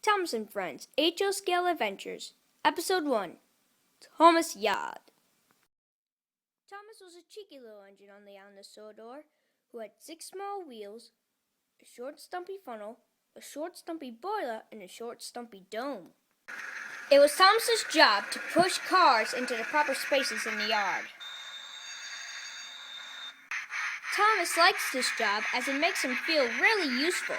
Thomas and Friends, HO Scale Adventures, Episode 1, Thomas Yard. Thomas was a cheeky little engine on the island of Sodor, who had 6 small wheels, a short stumpy funnel, a short stumpy boiler, and a short stumpy dome. It was Thomas's job to push cars into the proper spaces in the yard. Thomas likes this job as it makes him feel really useful.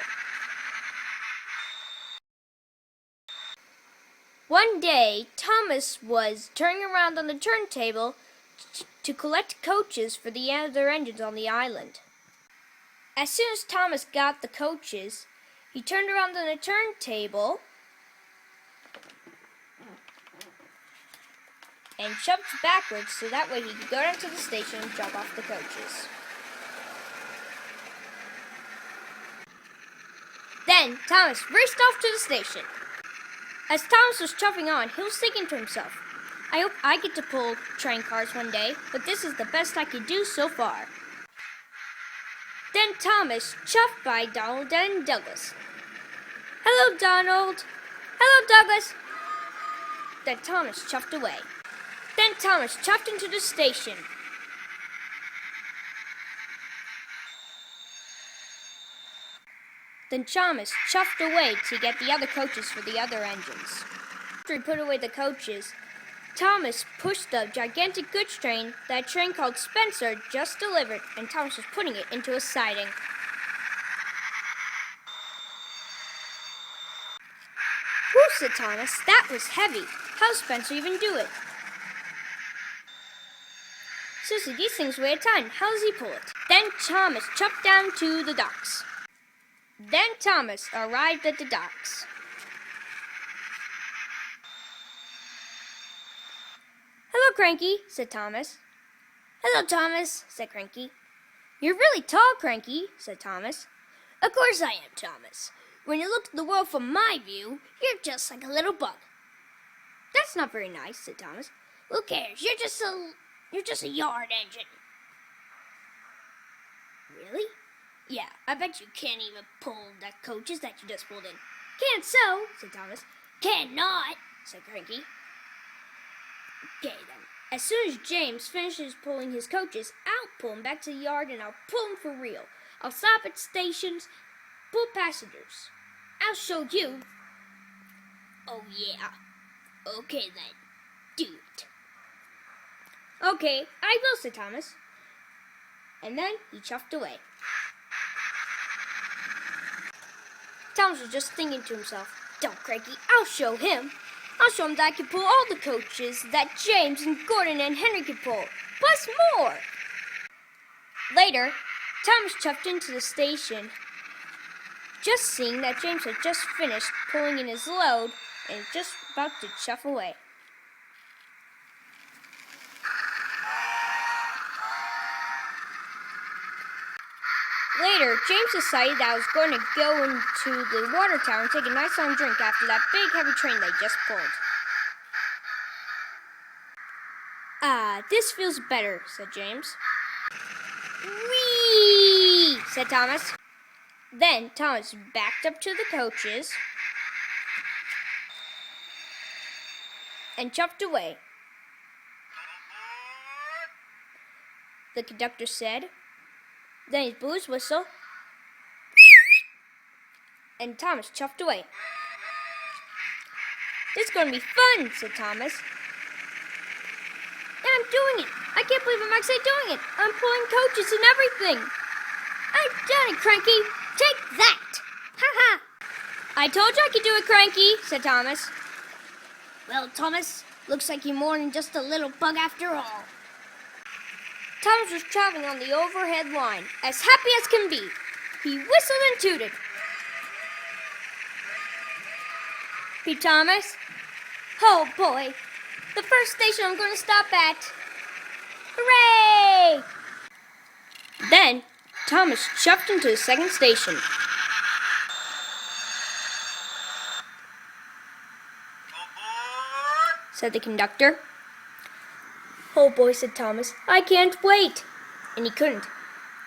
One day, Thomas was turning around on the turntable to collect coaches for the other engines on the island. As soon as Thomas got the coaches, he turned around on the turntable and jumped backwards so that way he could go down to the station and drop off the coaches. Then Thomas raced off to the station. As Thomas was chuffing on, he was thinking to himself, I hope I get to pull train cars one day, but this is the best I could do so far. Then Thomas chuffed by Donald and Douglas. Hello, Donald. Hello, Douglas. Then Thomas chuffed away. Then Thomas chuffed into the station. Then Thomas chuffed away to get the other coaches for the other engines. After he put away the coaches, Thomas pushed the gigantic goods train that a train called Spencer just delivered, and Thomas was putting it into a siding. Whew, said Thomas, that was heavy. How's Spencer even do it? Seriously, these things weigh a ton. How does he pull it? Then Thomas chuffed down to the docks. Then Thomas arrived at the docks. Hello, Cranky, said Thomas. Hello, Thomas, said Cranky. You're really tall, Cranky, said Thomas. Of course I am, Thomas. When you look at the world from my view, you're just like a little bug. That's not very nice, said Thomas. Who cares? You're just a yard engine. Really? Yeah, I bet you can't even pull the coaches that you just pulled in. Can't so, said Thomas. Can't not, said Cranky. Okay then. As soon as James finishes pulling his coaches, I'll pull him back to the yard and I'll pull him for real. I'll stop at stations, pull passengers. I'll show you. Oh yeah. Okay then. Do it. Okay, I will, said Thomas. And then he chuffed away. Thomas was just thinking to himself, don't, Cranky, I'll show him. I'll show him that I can pull all the coaches that James and Gordon and Henry could pull, plus more. Later, Thomas chuffed into the station, just seeing that James had just finished pulling in his load and just about to chuff away. Later, James decided that I was going to go into the water tower and take a nice long drink after that big heavy train they just pulled. This feels better, said James. Whee! Said Thomas. Then Thomas backed up to the coaches and chuffed away. The conductor said. Then he blew his whistle, and Thomas chuffed away. This is going to be fun, said Thomas. And I'm doing it. I can't believe I'm actually doing it. I'm pulling coaches and everything. I've done it, Cranky. Take that. Ha ha. I told you I could do it, Cranky, said Thomas. Well, Thomas, looks like you're more than just a little bug after all. Thomas was traveling on the overhead line, as happy as can be. He whistled and tooted. Pete Thomas? Oh boy, the first station I'm going to stop at. Hooray! Then, Thomas chuffed into the second station. Said the conductor. Oh boy, said Thomas, I can't wait. And he couldn't.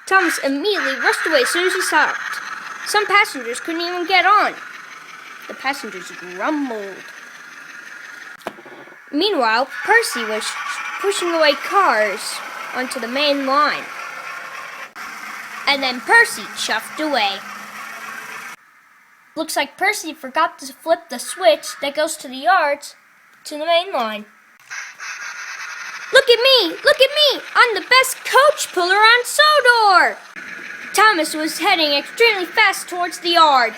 Thomas immediately rushed away as soon as he stopped. Some passengers couldn't even get on. The passengers grumbled. Meanwhile, Percy was pushing away cars onto the main line. And then Percy chuffed away. Looks like Percy forgot to flip the switch that goes to the yards to the main line. Look at me! Look at me! I'm the best coach puller on Sodor! Thomas was heading extremely fast towards the yard.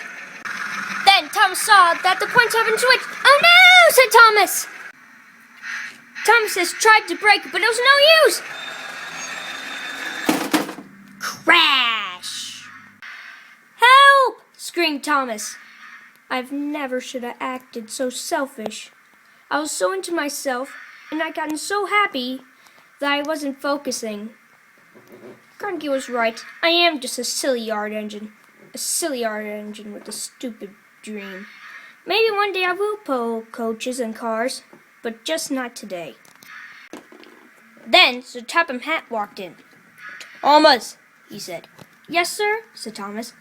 Then Thomas saw that the points had been switched. Oh no! Said Thomas. Thomas has tried to brake, but it was no use. Crash! Help! Screamed Thomas. I've never should have acted so selfish. I was so into myself, and I'd gotten so happy that I wasn't focusing. Cranky was right. I am just a silly yard engine. A silly yard engine with a stupid dream. Maybe one day I will pull coaches and cars, but just not today. Then Sir Topham Hatt walked in. Thomas, he said. Yes, sir, said Thomas.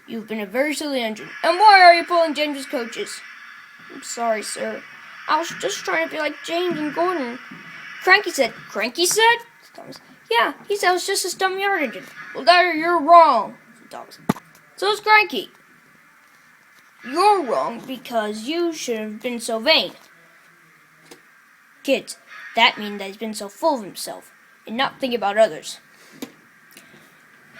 You've been a very silly engine. And why are you pulling James's coaches? I'm sorry, sir. I was just trying to be like James and Gordon. Cranky said. Cranky said? Said Thomas. Yeah, he said I was just a dumb yard engine. Well, there you're wrong, said Thomas. So is Cranky. You're wrong because you should have been so vain. Kids, that means that he's been so full of himself and not thinking about others.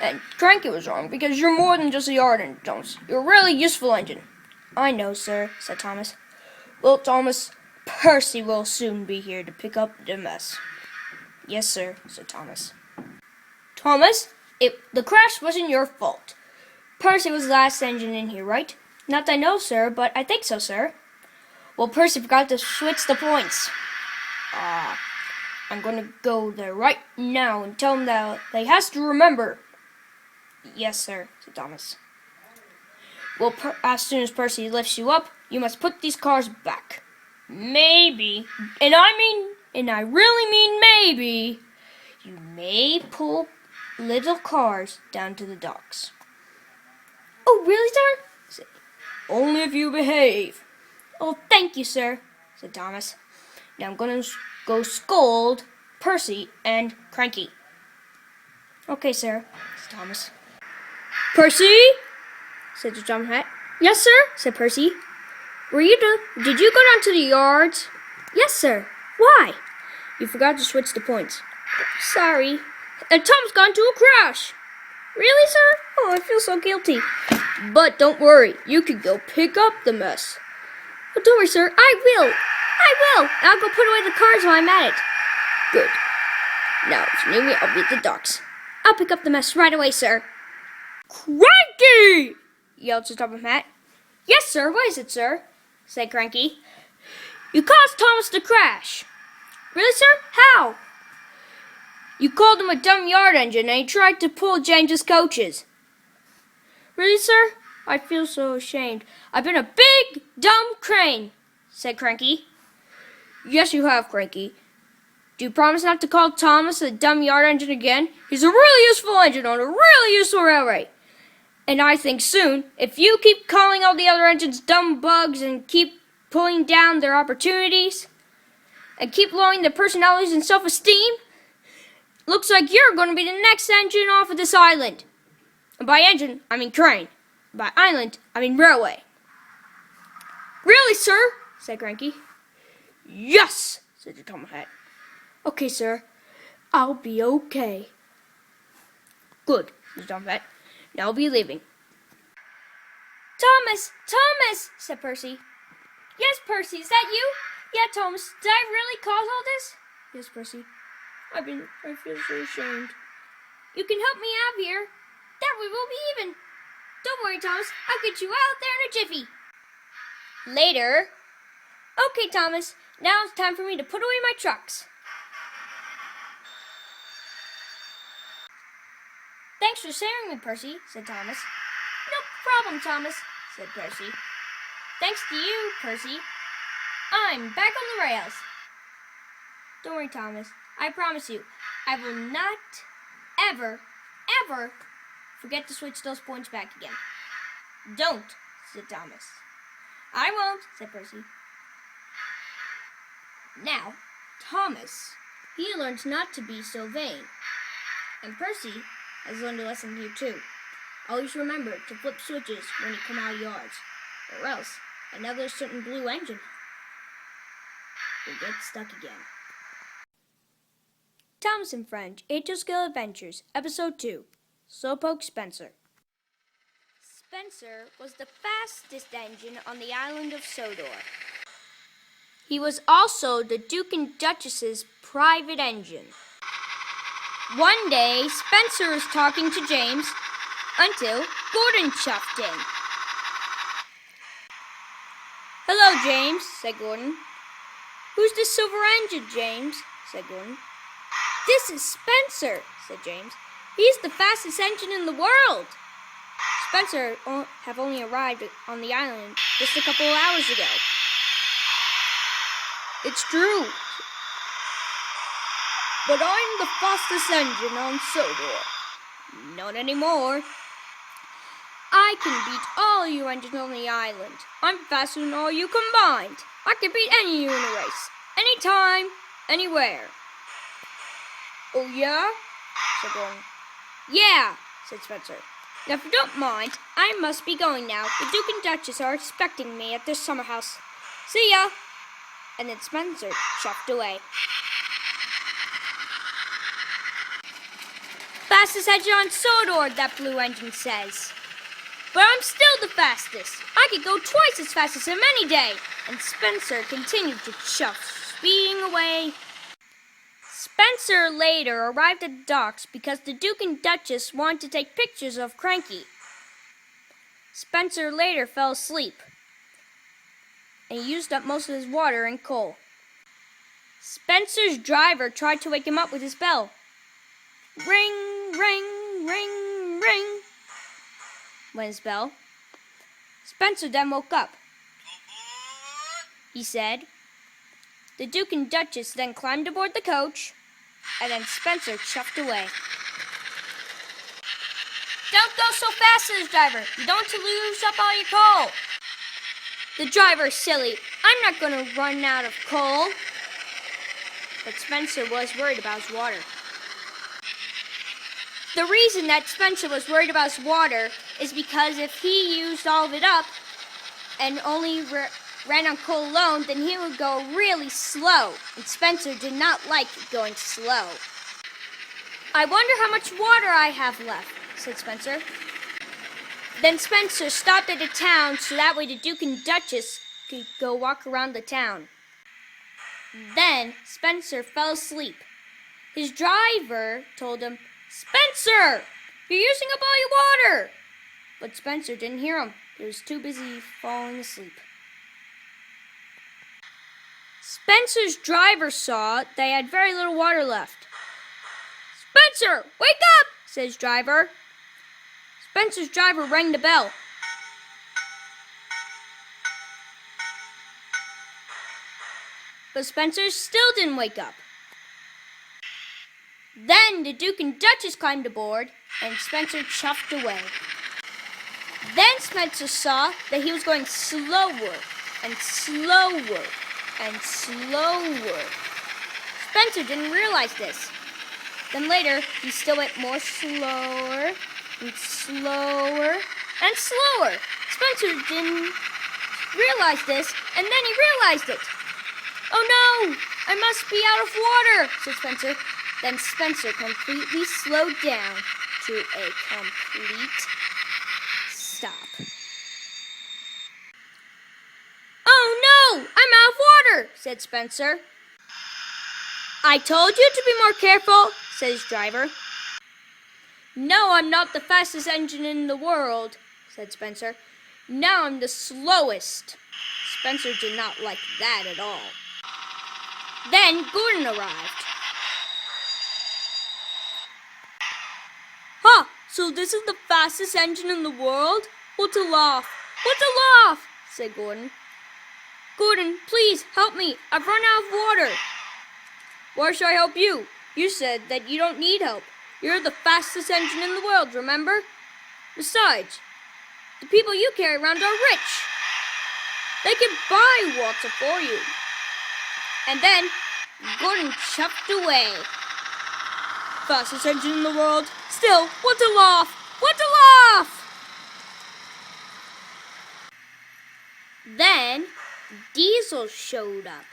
And Cranky was wrong because you're more than just a yard engine, Thomas. You're a really useful engine. I know, sir, said Thomas. Well, Thomas, Percy will soon be here to pick up the mess. Yes, sir, said Thomas. Thomas, the crash wasn't your fault. Percy was the last engine in here, right? Not that I know, sir, but I think so, sir. Well, Percy forgot to switch the points. I'm going to go there right now and tell him that he has to remember. Yes, sir, said Thomas. Well, as soon as Percy lifts you up, you must put these cars back. Maybe, and I really mean maybe, you may pull little cars down to the docks. Oh, really, sir? Only if you behave. Oh, thank you, sir, said Thomas. Now I'm going to go scold Percy and Cranky. Okay, sir, said Thomas. Percy, said the Topham Hatt. Yes, sir, said Percy. Did you go down to the yards? Yes, sir. Why? You forgot to switch the points. Sorry. And Tom's gone to a crash. Really, sir? Oh, I feel so guilty. But don't worry, you can go pick up the mess. Oh, don't worry, sir. I will. I'll go put away the cars while I'm at it. Good. Now, if you need me, I'll be at the docks. I'll pick up the mess right away, sir. Cranky! Yelled Sir Topham Hatt. Yes, sir. What is it, sir? Said Cranky. You caused Thomas to crash. Really, sir? How? You called him a dumb yard engine and he tried to pull James's coaches. Really, sir? I feel so ashamed. I've been a big, dumb crane, said Cranky. Yes, you have, Cranky. Do you promise not to call Thomas a dumb yard engine again? He's a really useful engine on a really useful railway. And I think soon, if you keep calling all the other engines dumb bugs and keep pulling down their opportunities and keep lowering their personalities and self-esteem, looks like you're going to be the next engine off of this island. And by engine, I mean train. By island, I mean railway. Really, sir? Said Cranky. Yes, said the Topham Hatt. Okay, sir. I'll be okay. Good, said the Topham Hatt. Now I'll be leaving. Thomas, said Percy. Yes, Percy, is that you? Yeah, Thomas, did I really cause all this? Yes, Percy. I feel so ashamed. You can help me out here. That way we'll be even. Don't worry, Thomas. I'll get you out there in a jiffy. Later. Okay, Thomas. Now it's time for me to put away my trucks. Thanks for sharing with me, Percy, said Thomas. No problem, Thomas, said Percy. Thanks to you, Percy. I'm back on the rails. Don't worry, Thomas. I promise you, I will not ever forget to switch those points back again. Don't, said Thomas. I won't, said Percy. Now, Thomas, he learns not to be so vain. And Percy has learned a lesson here too. Always remember to flip switches when you come out of yards, or else another certain blue engine will get stuck again. Thomas and Friends, HOthomasadventures Adventures, Episode 2, Slowpoke Spencer. Spencer was the fastest engine on the island of Sodor. He was also the Duke and Duchess's private engine. One day, Spencer was talking to James until Gordon chuffed in. "Hello, James," said Gordon. "Who's the silver engine, James?" said Gordon. "This is Spencer," said James. "He's the fastest engine in the world." Spencer have only arrived on the island just a couple of hours ago. "It's true, but I'm the fastest engine on Sodor." "Not anymore. I can beat all you engines on the island. I'm faster than all you combined. I can beat any of you in a race, anytime, anywhere." "Oh, yeah?" said Gordon. "Yeah," said Spencer. "Now, if you don't mind, I must be going now. The Duke and Duchess are expecting me at their summer house. See ya." And then Spencer chuffed away. "Fastest engine on Sodor," that blue engine says. "But I'm still the fastest. I could go twice as fast as him any day." And Spencer continued to chuff, speeding away. Spencer later arrived at the docks because the Duke and Duchess wanted to take pictures of Cranky. Spencer later fell asleep and used up most of his water and coal. Spencer's driver tried to wake him up with his bell. Ring, ring, ring, ring, went his bell. Spencer then woke up. He said. The Duke and Duchess then climbed aboard the coach, and then Spencer chuffed away. "Don't go so fast," said his driver. "You don't want to lose up all your coal." The driver is silly. "I'm not going to run out of coal." But Spencer was worried about his water. The reason that Spencer was worried about his water is because if he used all of it up and only ran on coal alone, then he would go really slow, and Spencer did not like going slow. "I wonder how much water I have left," said Spencer. Then Spencer stopped at a town so that way the Duke and Duchess could go walk around the town. Then Spencer fell asleep. His driver told him, "Spencer, you're using up all your water." But Spencer didn't hear him. He was too busy falling asleep. Spencer's driver saw they had very little water left. "Spencer, wake up," said his driver. Spencer's driver rang the bell. But Spencer still didn't wake up. Then the Duke and Duchess climbed aboard, and Spencer chuffed away. Then Spencer saw that he was going slower and slower and slower. Spencer didn't realize this. Then later, he still went more slower and slower and slower. Spencer didn't realize this, and then he realized it. "Oh no, I must be out of water," said Spencer. Then Spencer completely slowed down to a complete stop. "Oh no, I'm out of water," said Spencer. "I told you to be more careful," said his driver. "No, I'm not the fastest engine in the world," said Spencer. "Now I'm the slowest." Spencer did not like that at all. Then Gordon arrived. "Ha! So this is the fastest engine in the world? What's a laugh? What's a laugh?" said Gordon. "Gordon, please help me. I've run out of water." "Why should I help you? You said that you don't need help. You're the fastest engine in the world, remember? Besides, the people you carry around are rich." They can buy water for you. And then Gordon chuffed away. Fastest engine in the world. Still, what a laugh! What a laugh! Then Diesel showed up.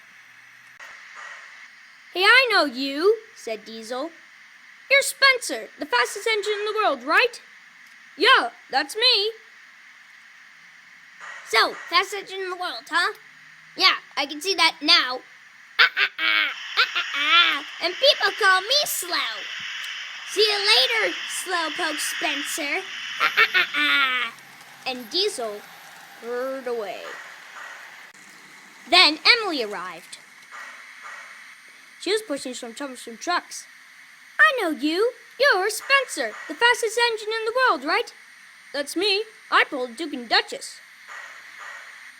Hey, I know you, said Diesel. You're Spencer, the fastest engine in the world, right? Yeah, that's me. So, fastest engine in the world, huh? Yeah, I can see that now. And people call me slow. See you later, Slowpoke Spencer. And Diesel whirred away. Then Emily arrived. She was pushing some troublesome trucks. I know you. You're Spencer, the fastest engine in the world, right? That's me. I pulled Duke and Duchess.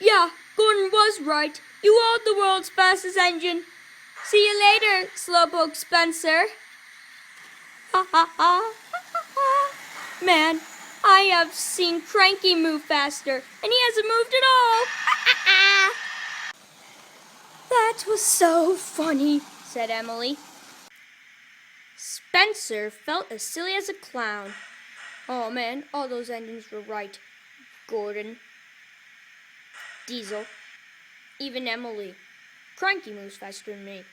Yeah, Gordon was right. You are the world's fastest engine. See you later, Slowpoke Spencer. Ha ha ha ha ha. Man, I have seen Cranky move faster, and he hasn't moved at all. That was so funny, said Emily. Spencer felt as silly as a clown. Oh man, all those engines were right. Gordon, Diesel, even Emily. Cranky moves faster than me.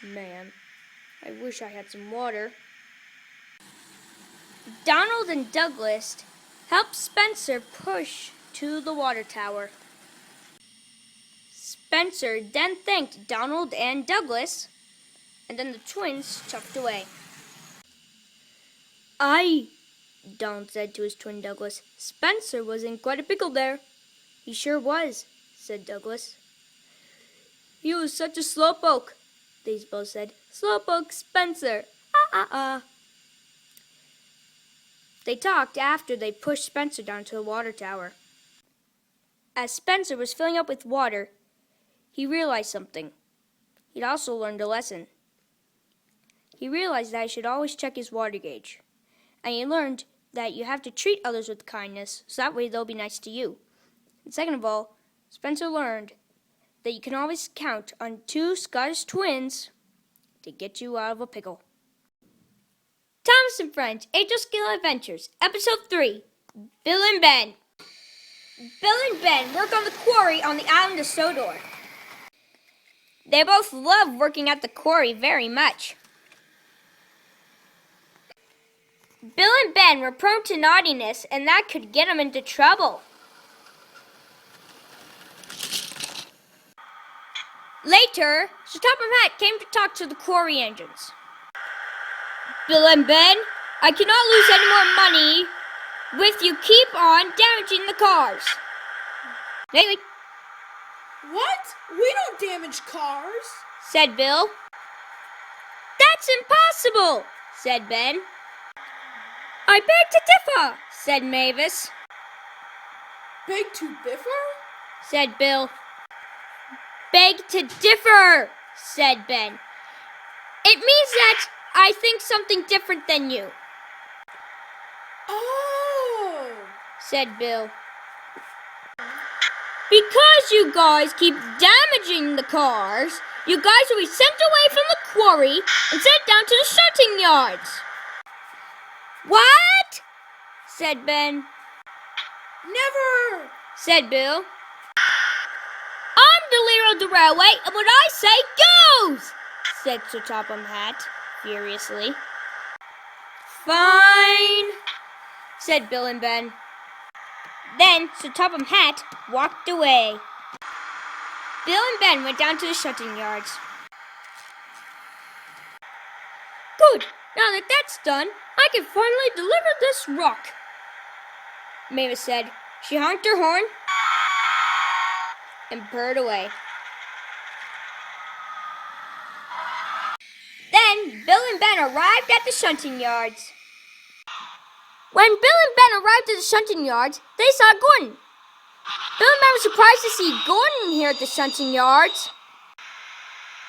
Man, I wish I had some water. Donald and Douglas helped Spencer push to the water tower. Spencer then thanked Donald and Douglas, and then the twins chuffed away. Donald said to his twin Douglas. Spencer was in quite a pickle there. He sure was, said Douglas. He was such a slowpoke, they both said. Slowpoke Spencer. They talked after they pushed Spencer down to the water tower. As Spencer was filling up with water, he realized something. He'd also learned a lesson. He realized that he should always check his water gauge. And he learned that you have to treat others with kindness, so that way they'll be nice to you. And second of all, Spencer learned that you can always count on two Scottish twins to get you out of a pickle. Thomas and Friends, HOthomasadventures Adventures, Episode 3, Bill and Ben. Bill and Ben work on the quarry on the island of Sodor. They both love working at the quarry very much. Bill and Ben were prone to naughtiness, and that could get them into trouble. Later, Sir Topham Hatt came to talk to the quarry engines. Bill and Ben, I cannot lose any more money with you keep on damaging the cars. Wait. What? We don't damage cars, said Bill. That's impossible, said Ben. I beg to differ, said Mavis. Beg to differ? Said Bill. Beg to differ, said Ben. It means that I think something different than you. Oh, said Bill. Because you guys keep damaging the cars, you guys will be sent away from the quarry and sent down to the shunting yards. What? Said Ben. Never, said Bill. I'm the leader of the railway, and what I say goes, said Sir Topham Hatt furiously. Fine, said Bill and Ben. Then Sir Topham Hatt walked away. Bill and Ben went down to the shunting yards. Good, now that that's done, I can finally deliver this rock, Mavis said. She honked her horn and purred away. Then Bill and Ben arrived at the shunting yards. When Bill and Ben arrived at the shunting yards, they saw Gordon. Bill and Ben were surprised to see Gordon here at the shunting yards.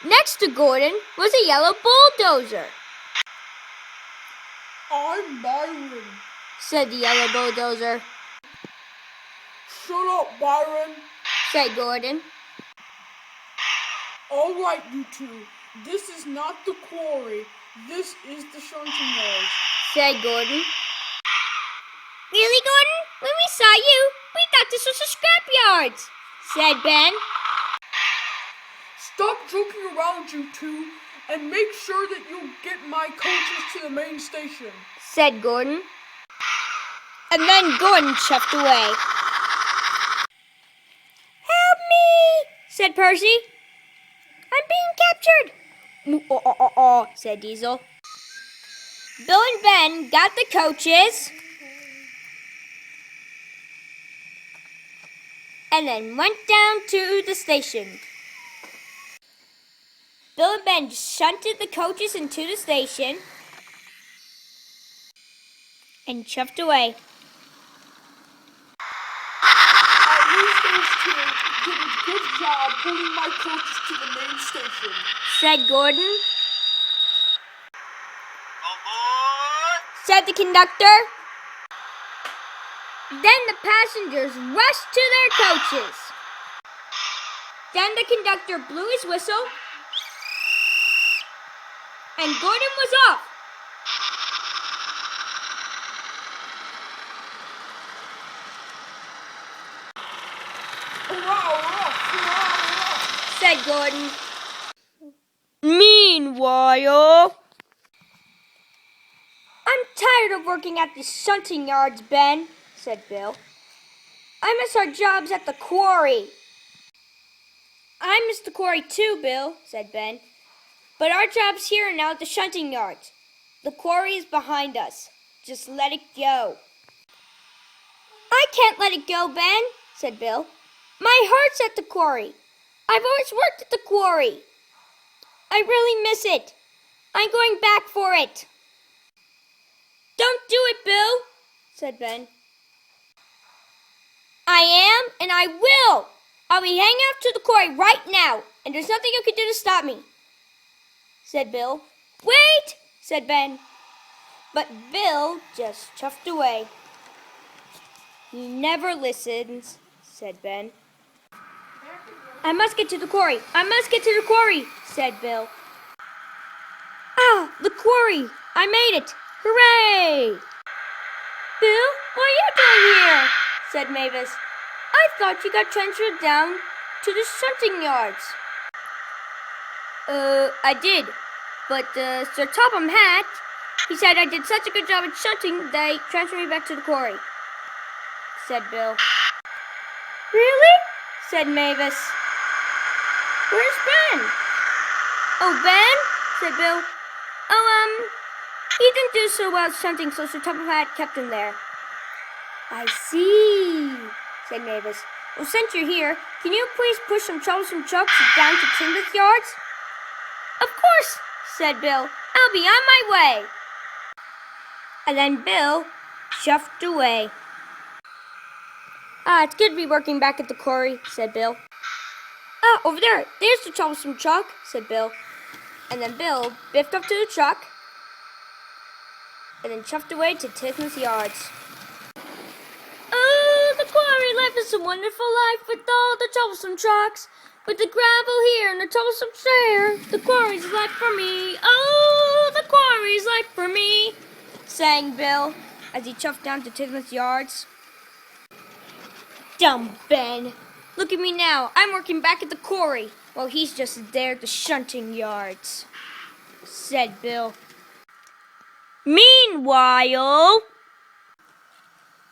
Next to Gordon was a yellow bulldozer. I'm Byron, said the yellow bulldozer. Shut up, Byron. said Gordon. All right, you two. This is not the quarry. This is the shunting yard, said Gordon. Really, Gordon? When we saw you, we thought this was a scrapyard, said Ben. Stop joking around, you two, and make sure that you get my coaches to the main station, said Gordon. And then Gordon chuffed away. Help me, said Percy. I'm being captured, said Diesel. Bill and Ben got the coaches and then went down to the station. Bill and Ben shunted the coaches into the station and chuffed away. At least those two did a good job pulling my coaches to the main station, said Gordon. Said the conductor. Then the passengers rushed to their coaches. Then the conductor blew his whistle, and Gordon was off. Said Gordon. Meanwhile, I'm tired of working at the shunting yards, Ben, said Bill. I miss our jobs at the quarry. I miss the quarry too, Bill, said Ben. But our job's here now at the shunting yards. The quarry is behind us. Just let it go. I can't let it go, Ben, said Bill. My heart's at the quarry. I've always worked at the quarry. I really miss it. I'm going back for it. Don't do it, Bill, said Ben. I am, and I will. I'll be hanging out to the quarry right now, and there's nothing you can do to stop me, said Bill. Wait, said Ben. But Bill just chuffed away. He never listens, said Ben. I must get to the quarry. I must get to the quarry, said Bill. Ah, the quarry. I made it. Hooray! Bill, what are you doing here? Said Mavis. I thought you got transferred down to the shunting yards. I did. But Sir Topham Hatt, he said I did such a good job at shunting, they transferred me back to the quarry, said Bill. Really? Said Mavis. Where's Ben? Oh, Ben? Said Bill. Oh, he didn't do so well at shunting, so Sir Topham Hatt kept him there. I see, said Mavis. Well, since you're here, can you please push some troublesome trucks down to Timothy's yards? Of course, said Bill. I'll be on my way. And then Bill chuffed away. Ah, it's good to be working back at the quarry, said Bill. Ah, over there. There's the troublesome truck, said Bill. And then Bill biffed up to the truck and then chuffed away to Tismuth's yards. Oh, the quarry life is a wonderful life with all the troublesome trucks. With the gravel here and the troublesome there. The quarry's life for me. Oh, the quarry's life for me, sang Bill as he chuffed down to Tismuth's yards. Dumb Ben. Look at me now. I'm working back at the quarry while he's just there at the shunting yards, said Bill. Meanwhile,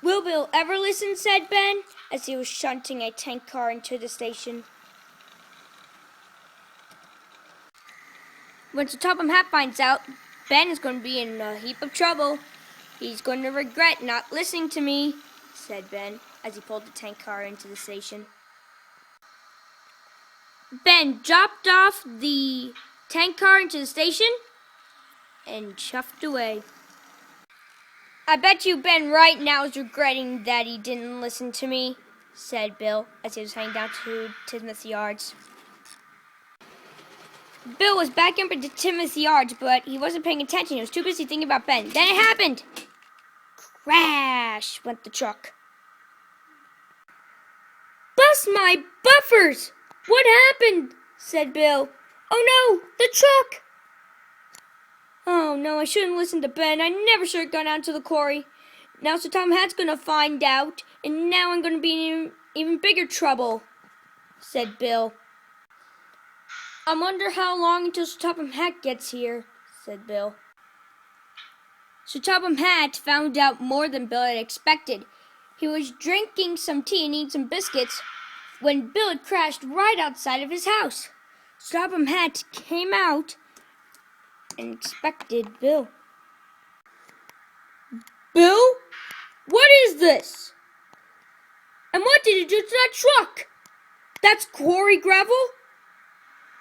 will Bill ever listen, said Ben, as he was shunting a tank car into the station. When Sir Topham Hatt finds out, Ben is going to be in a heap of trouble. He's going to regret not listening to me, said Ben, as he pulled the tank car into the station. Ben dropped off the tank car into the station and chuffed away. I bet you Ben right now is regretting that he didn't listen to me, said Bill as he was heading down to Tismuth's yards. Bill was back up into Tismuth's yards, but he wasn't paying attention. He was too busy thinking about Ben. Then it happened. Crash went the truck. lost my buffers! What happened? Said Bill. Oh no, the truck! Oh no, I shouldn't listen to Ben. I never should have gone out to the quarry. Now Sir Tom Hat's gonna find out, and now I'm gonna be in even bigger trouble, said Bill. I wonder how long until Sir Topham Hatt gets here, said Bill. Sir Topham Hatt found out more than Bill had expected. He was drinking some tea and eating some biscuits when Bill had crashed right outside of his house. Sir Topham Hatt came out and inspected Bill. Bill? What is this? And what did you do to that truck? That's quarry gravel?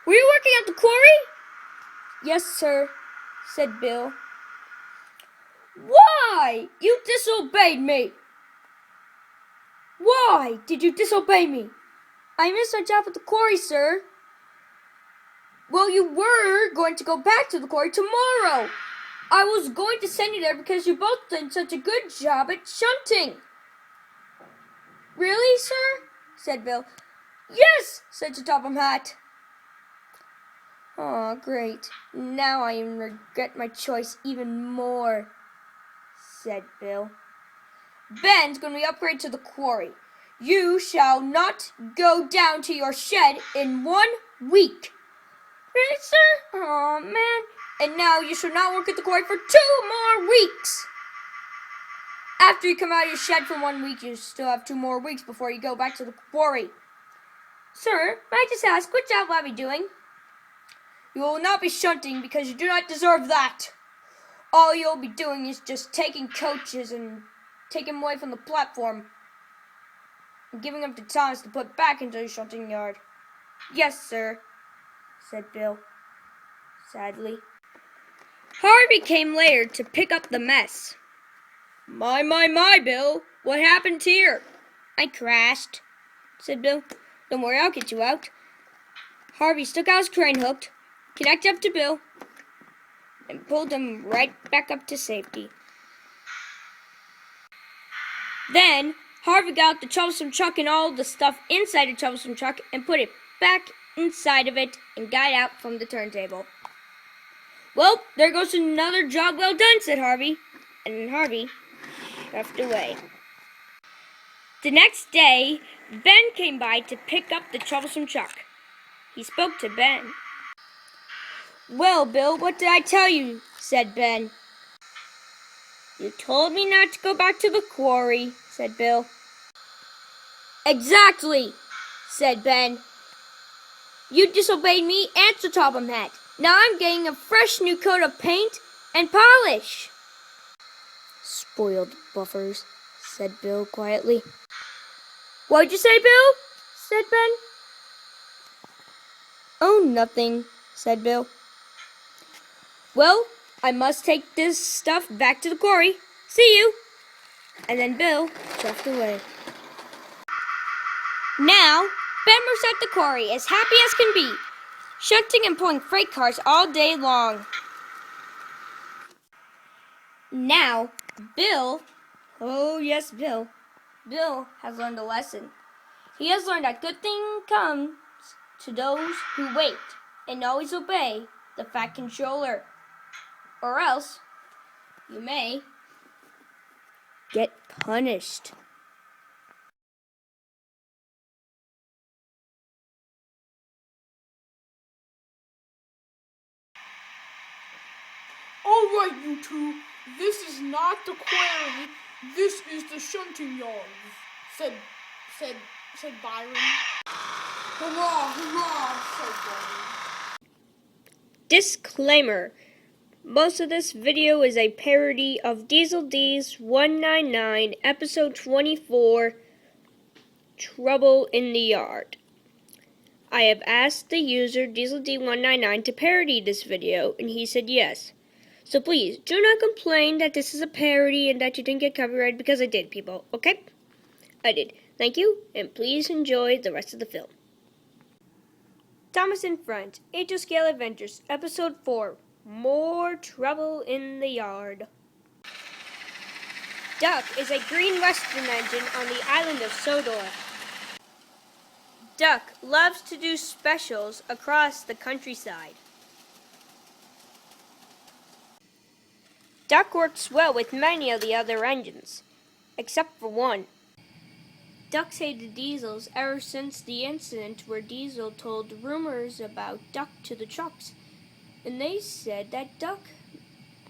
Were you working at the quarry? Yes, sir, said Bill. Why? You disobeyed me. Why did you disobey me? I missed my job at the quarry, sir. Well, you were going to go back to the quarry tomorrow. I was going to send you there because you both did such a good job at shunting. Really, sir? Said Bill. Yes, said Sir Topham Hatt. Oh, great. Now I even regret my choice even more, said Bill. Ben's going to be upgraded to the quarry. You shall not go down to your shed in 1 week. Really, sir? Oh, man. And now you shall not work at the quarry for 2 more weeks. After you come out of your shed for 1 week, you still have 2 more weeks before you go back to the quarry. Sir, may I just ask, what job will I be doing? You will not be shunting because you do not deserve that. All you'll be doing is just taking coaches and taking them away from the platform and giving them to Thomas to put back into the shunting yard. Yes, sir, said Bill, sadly. Harvey came later to pick up the mess. My, Bill, what happened here? I crashed, said Bill. Don't worry, I'll get you out. Harvey stuck out his crane hook, connected up to Bill, and pulled him right back up to safety. Then, Harvey got the troublesome truck and all the stuff inside the troublesome truck and put it back inside of it and got out from the turntable. Well, there goes another job well done, said Harvey. And Harvey shuffled away. The next day, Ben came by to pick up the troublesome truck. He spoke to Ben. Well, Bill, what did I tell you? Said Ben. You told me not to go back to the quarry, said Bill. Exactly, said Ben. You disobeyed me and Sir Topham Hatt. Now I'm getting a fresh new coat of paint and polish. Spoiled buffers, said Bill quietly. What'd you say, Bill? Said Ben. Oh, nothing, said Bill. Well, I must take this stuff back to the quarry. See you. And then Bill shuffled away. Now, Ben works at the quarry as happy as can be, shunting and pulling freight cars all day long. Now, Bill, oh yes, Bill has learned a lesson. He has learned that good thing comes to those who wait and always obey the Fat Controller. Or else, you may get punished. All right, you two. This is not the quarry. This is the shunting yard, said Byron. Hurrah, hurrah, said Byron. Disclaimer. Most of this video is a parody of Diesel D's 199, episode 24, Trouble in the Yard. I have asked the user Diesel D199 to parody this video, and he said yes. So please, do not complain that this is a parody and that you didn't get copyrighted, because I did, people, okay? I did. Thank you, and please enjoy the rest of the film. Thomas and Friends, HOscale Adventures, episode 4. More trouble in the yard. Duck is a green Western engine on the island of Sodor. Duck loves to do specials across the countryside. Duck works well with many of the other engines, except for one. Duck's hated Diesels ever since the incident where Diesel told rumors about Duck to the trucks, and they said that Duck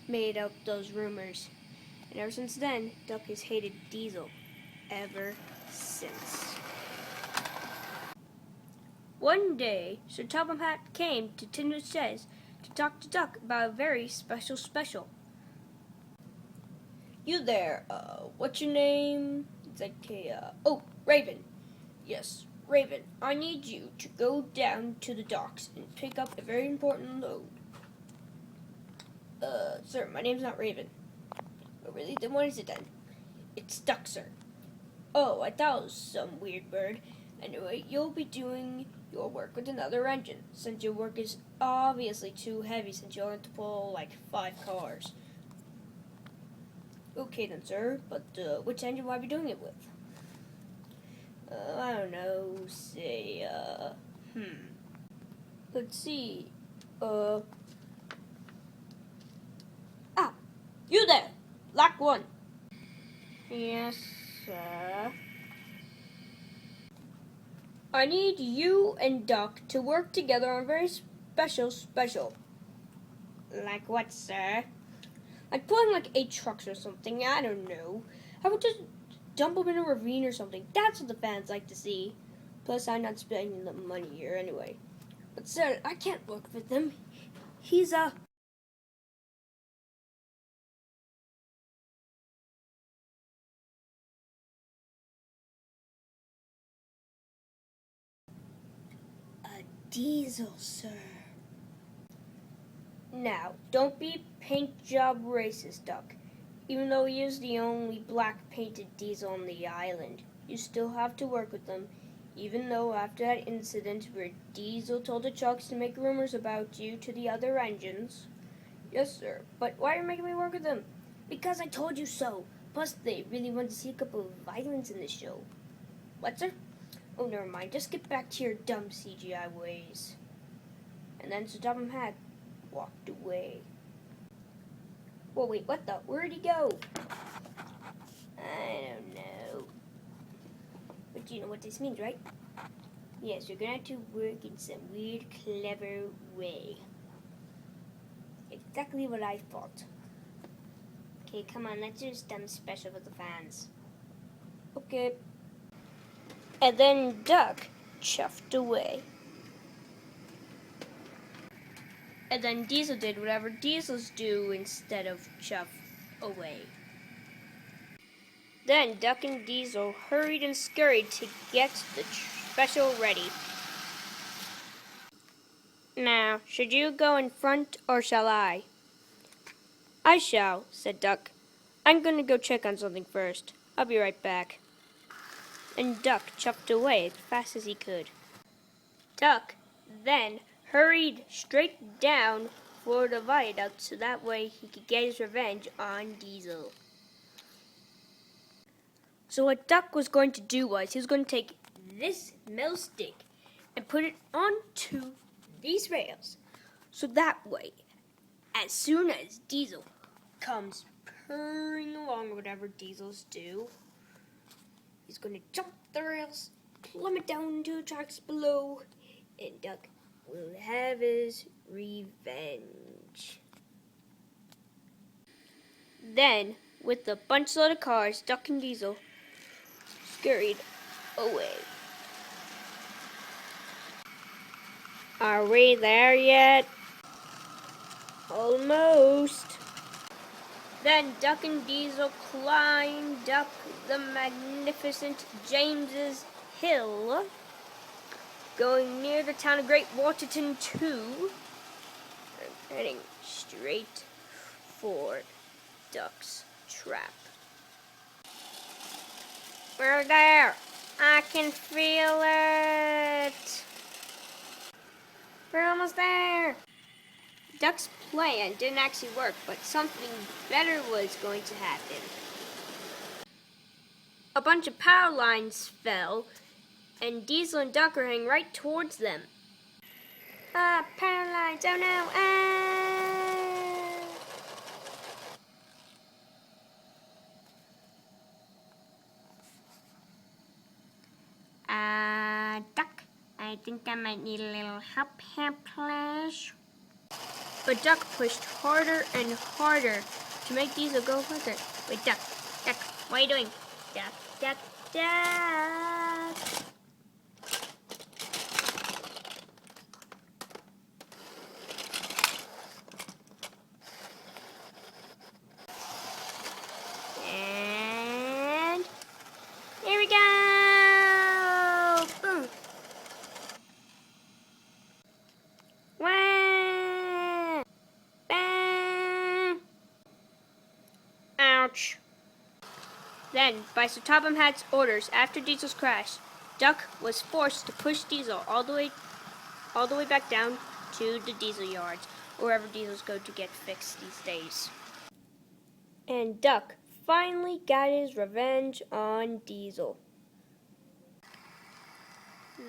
made up those rumors. And ever since then, Duck has hated Diesel ever since. One day, Sir Topham Hatt came to Tinder's Chess to talk to Duck about a very special. You there, what's your name? It's like, Raven. Yes, Raven, I need you to go down to the docks and pick up a very important load. Sir, my name's not Raven. Oh, really? Then what is it then? It's Duck, sir. Oh, I thought it was some weird bird. Anyway, you'll be doing your work with another engine, since your work is obviously too heavy since you'll have to pull like 5 cars. Okay then, sir, but which engine will I be doing it with? I don't know, say, let's see, you there, Lock 1. Yes, sir. I need you and Duck to work together on a very special. Like what, sir? Like pulling like 8 trucks or something, I don't know. How about just dump them in a ravine or something? That's what the fans like to see. Plus, I'm not spending the money here anyway. But sir, I can't work with him. He's a diesel, sir. Now, don't be paint job racist, Duck. Even though he is the only black painted diesel on the island, you still have to work with them. Even though after that incident where Diesel told the trucks to make rumors about you to the other engines. Yes, sir. But why are you making me work with them? Because I told you so. Plus, they really want to see a couple of violence in the show. What, sir? Oh, never mind. Just get back to your dumb CGI ways. And then Sir Topham Hatt walked away. Well, wait, what the? Where'd he go? I don't know. But you know what this means, right? Yes, you're gonna have to work in some weird, clever way. Exactly what I thought. Okay, come on, let's do something special for the fans. Okay. And then Duck chuffed away. And then Diesel did whatever Diesels do instead of chuff away. Then Duck and Diesel hurried and scurried to get the special ready. Now, should you go in front or shall I? I shall, said Duck. I'm going to go check on something first. I'll be right back. And Duck chuffed away as fast as he could. Duck then hurried straight down for the viaduct so that way he could get his revenge on Diesel. So what Duck was going to do was he was going to take this metal stick and put it onto these rails. So that way, as soon as Diesel comes purring along or whatever Diesels do, he's going to jump the rails, plummet down to the tracks below, and Duck will have his revenge. Then, with a bunchload of cars, Duck and Diesel scurried away. Are we there yet? Almost. Then Duck and Diesel climbed up the magnificent James's Hill, going near the town of Great Waterton 2, and heading straight for Duck's trap. We're there! I can feel it! We're almost there! Duck's plan didn't actually work, but something better was going to happen. A bunch of power lines fell, and Diesel and Duck are heading right towards them. Power lines, oh no, Duck, I think I might need a little help here, please. But Duck pushed harder and harder to make Diesel go quicker. Wait, Duck, what are you doing? Duck. And here we go! Boom! Wah! Bang! Ouch! Then, by HOthomasad's orders, after Diesel's crash, Duck was forced to push Diesel all the way back down to the Diesel yards, or wherever Diesels go to get fixed these days. And Duck finally got his revenge on Diesel.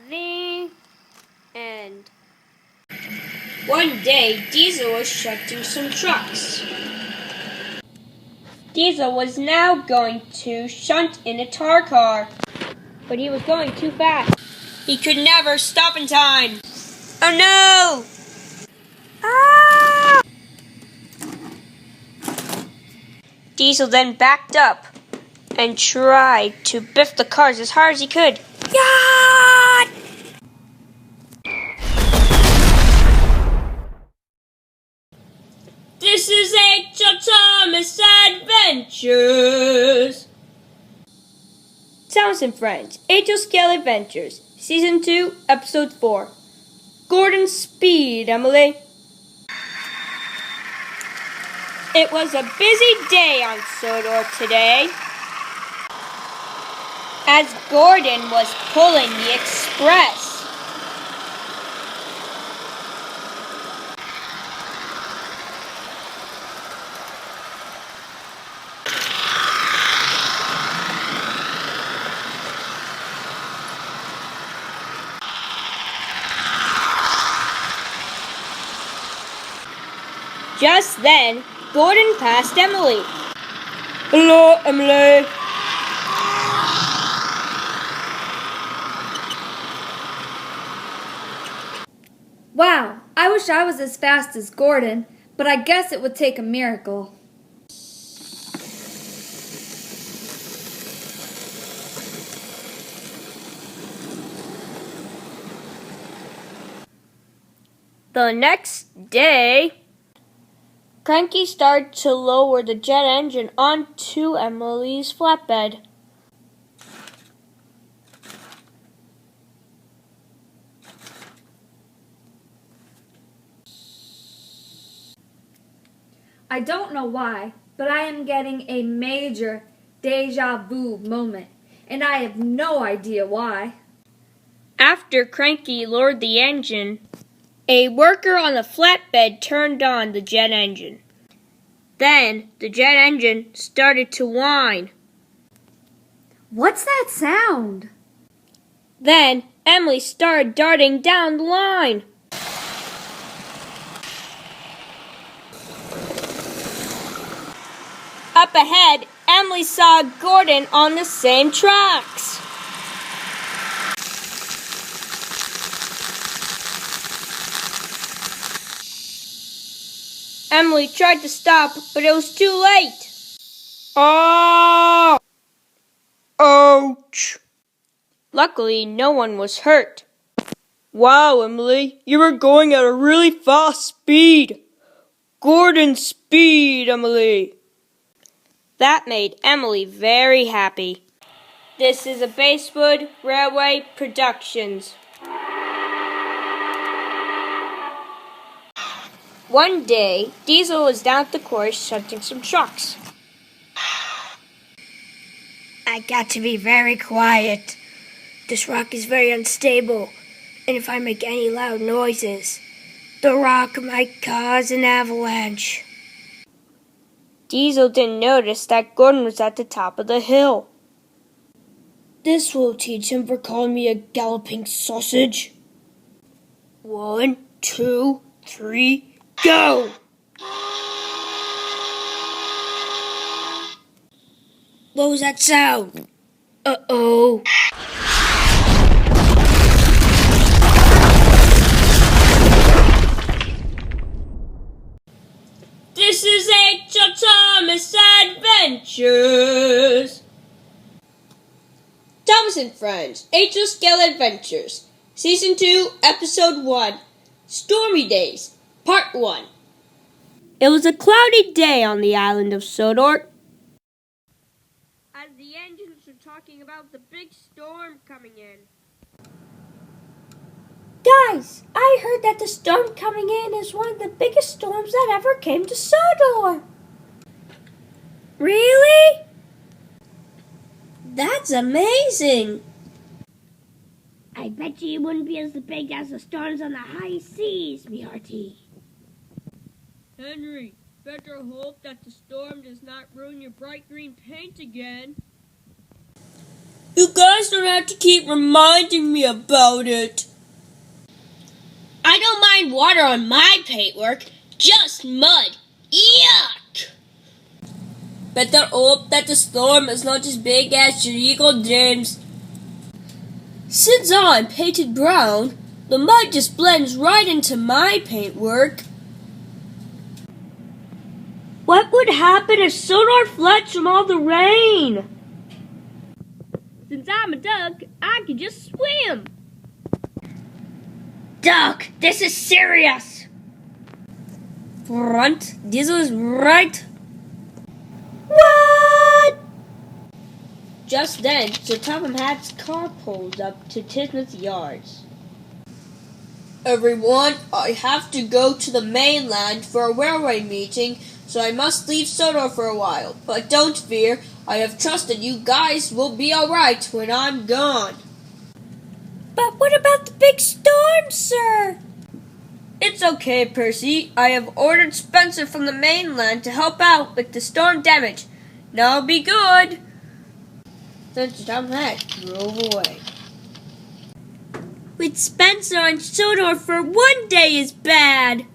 The end. One day, Diesel was shunting some trucks. Diesel was now going to shunt in a tar car, but he was going too fast. He could never stop in time. Oh no! Ah! Diesel then backed up and tried to biff the cars as hard as he could. Yacht! This is HOthomasadventures Adventures. Thomas and Friends, Scale Adventures, Season 2, Episode 4. Gordon's Speed, Emily. It was a busy day on Sodor today, as Gordon was pulling the express. Just then, Gordon passed Emily. Hello, Emily. Wow, I wish I was as fast as Gordon, but I guess it would take a miracle. The next day, Cranky started to lower the jet engine onto Emily's flatbed. I don't know why, but I am getting a major deja vu moment, and I have no idea why. After Cranky lowered the engine, a worker on the flatbed turned on the jet engine. Then the jet engine started to whine. What's that sound? Then Emily started darting down the line. Up ahead, Emily saw Gordon on the same tracks. Emily tried to stop, but it was too late. Oh! Ouch! Luckily, no one was hurt. Wow, Emily, you were going at a really fast speed. Gordon's speed, Emily. That made Emily very happy. This is a Basewood Railway Productions. One day, Diesel was down at the course shunting some trucks. I got to be very quiet. This rock is very unstable, and if I make any loud noises, the rock might cause an avalanche. Diesel didn't notice that Gordon was at the top of the hill. This will teach him for calling me a galloping sausage. 1, 2, 3, go! What was that sound? Uh-oh. This is HOthomasadventures Adventures. Thomas and Friends, Adventures, Season 2, Episode 1, Stormy Days, Part 1. It was a cloudy day on the island of Sodor. As the engines were talking about the big storm coming in. Guys, I heard that the storm coming in is one of the biggest storms that ever came to Sodor. Really? That's amazing. I bet you it wouldn't be as big as the storms on the high seas, me hearty. Henry, better hope that the storm does not ruin your bright green paint again. You guys don't have to keep reminding me about it. I don't mind water on my paintwork, just mud. Yuck! Better hope that the storm is not as big as your eagle dreams. Since I'm painted brown, the mud just blends right into my paintwork. What would happen if Sodor floods from all the rain? Since I'm a duck, I can just swim. Duck, this is serious. Front, this is right. What? Just then, Sir Topham Hatt's car pulls up to Tismuth's yards. Everyone, I have to go to the mainland for a railway meeting, so I must leave Sodor for a while. But don't fear, I have trust that you guys will be alright when I'm gone. But what about the big storm, sir? It's okay, Percy. I have ordered Spencer from the mainland to help out with the storm damage. Now be good. Then Tom Hatt drove away. With Spencer on Sodor for one day is bad.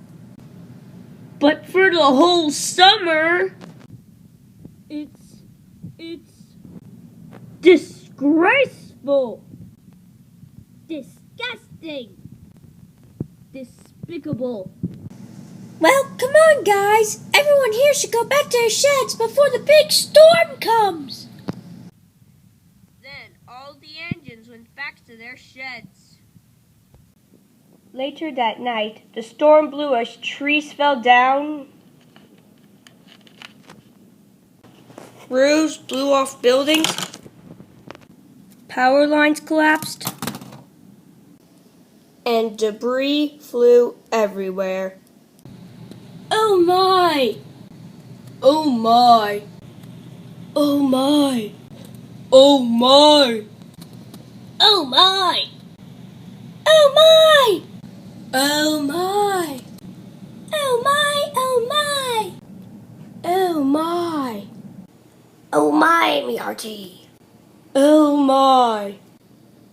But for the whole summer, it's disgraceful. Disgusting. Despicable. Well, come on, guys. Everyone here should go back to their sheds before the big storm comes. Then all the engines went back to their sheds. Later that night, the storm blew as trees fell down. Roofs blew off buildings. Power lines collapsed. And debris flew everywhere. Oh my! Oh my! Oh my! Oh my! Oh my! Oh my! Oh my! Oh my! Oh my! Oh my! Oh my, me hearty. Oh my!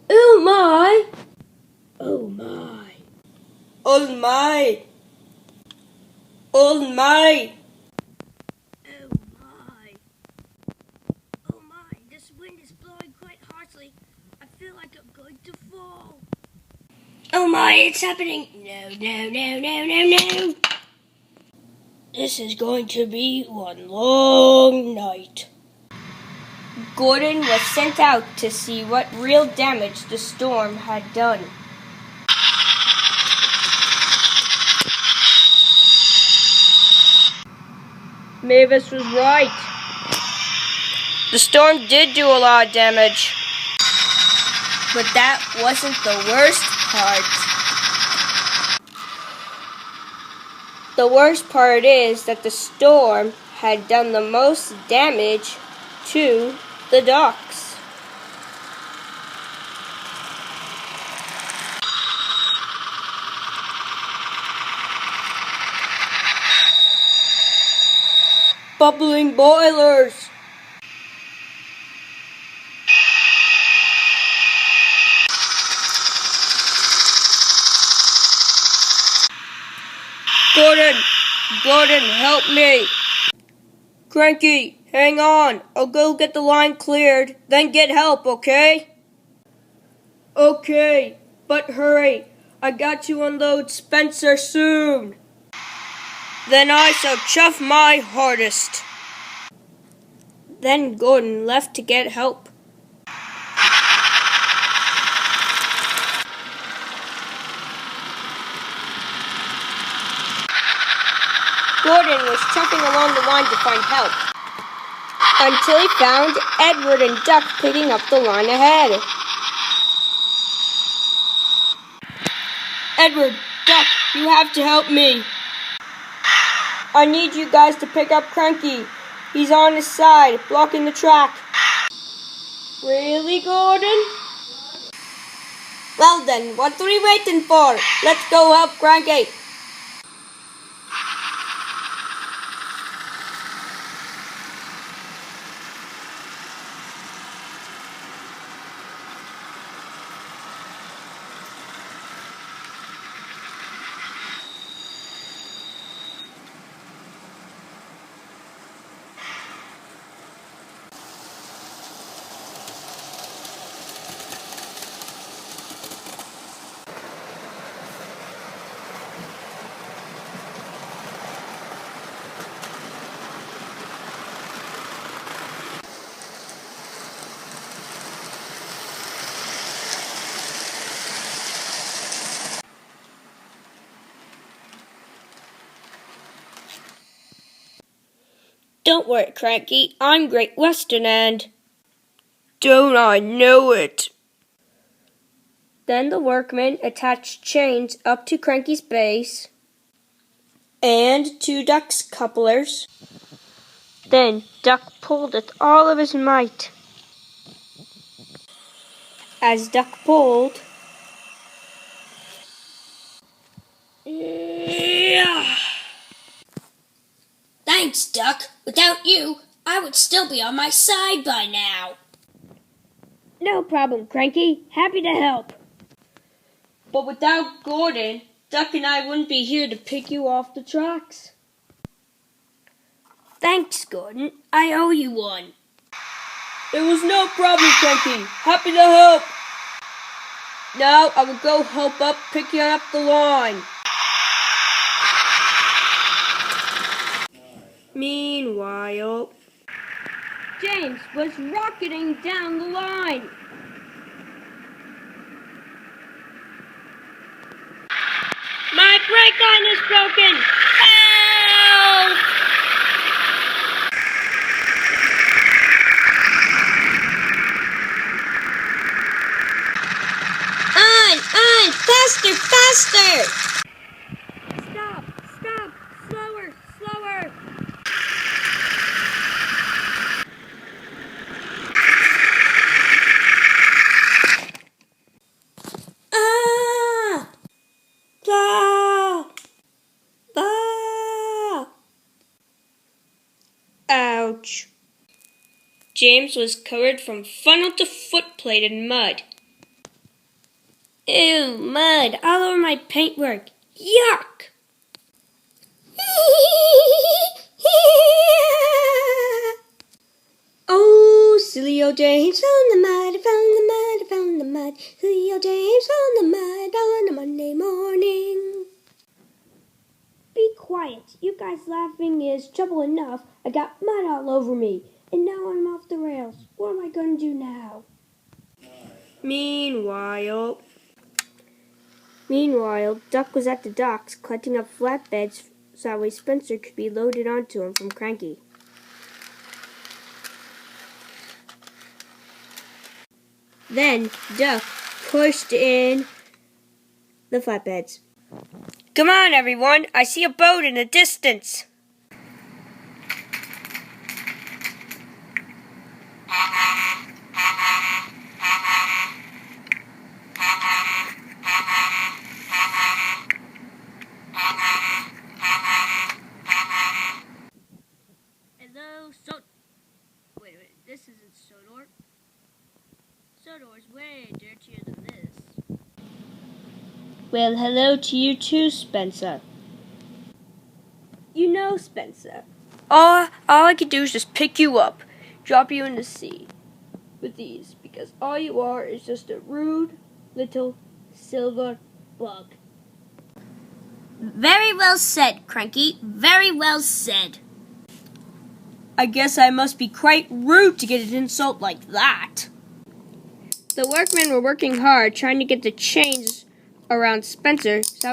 Oh my! Oh my. Oh my! Oh my! Oh my. Oh my, this wind is blowing quite harshly. I feel like I'm going to fall. Oh my, it's happening! No, no, no, no, no, no! This is going to be one long night. Gordon was sent out to see what real damage the storm had done. Mavis was right. The storm did do a lot of damage. But that wasn't the worst part. The worst part is that the storm had done the most damage to the docks. Bubbling boilers. Gordon, help me! Cranky, hang on. I'll go get the line cleared, then get help, okay? Okay, but hurry. I got to unload Spencer soon. Then I shall chuff my hardest. Then Gordon left to get help. Gordon was chuffing along the line to find help, until he found Edward and Duck picking up the line ahead. Edward, Duck, you have to help me. I need you guys to pick up Cranky. He's on his side, blocking the track. Really, Gordon? Well then, what are we waiting for? Let's go help Cranky. Don't worry, Cranky. I'm Great Western and... Don't I know it? Then the workmen attached chains up to Cranky's base and to Duck's couplers. Then Duck pulled with all of his might. As Duck pulled... Thanks, Duck. Without you, I would still be on my side by now. No problem, Cranky. Happy to help. But without Gordon, Duck and I wouldn't be here to pick you off the tracks. Thanks, Gordon. I owe you one. It was no problem, Cranky. Happy to help. Now I will go help up picking up the line. Meanwhile, James was rocketing down the line. My brake line is broken! Help! On! Faster, faster! Stop! Slower! Ah! Ah! Ah! Ouch. James was covered from funnel to footplate in mud. Ew, mud all over my paintwork. Yuck! Oh, silly old James found the mud, found the mud. Silly old James found the mud on a Monday morning. Be quiet. You guys laughing is trouble enough. I got mud all over me, and now I'm off the rails. What am I going to do now? Meanwhile, Duck was at the docks collecting up flatbeds so that way Spencer could be loaded onto him from Cranky. Then Duck pushed in the flatbeds. Come on, everyone! I see a boat in the distance! Hello, Wait, this isn't Sodor. Sodor's way dirtier than this. Well, hello to you too, Spencer. You know, Spencer, all I could do is just pick you up, drop you in the sea with ease, because all you are is just a rude little silver bug. Very well said, Cranky. Very well said. I guess I must be quite rude to get an insult like that. The workmen were working hard trying to get the chains around Spencer so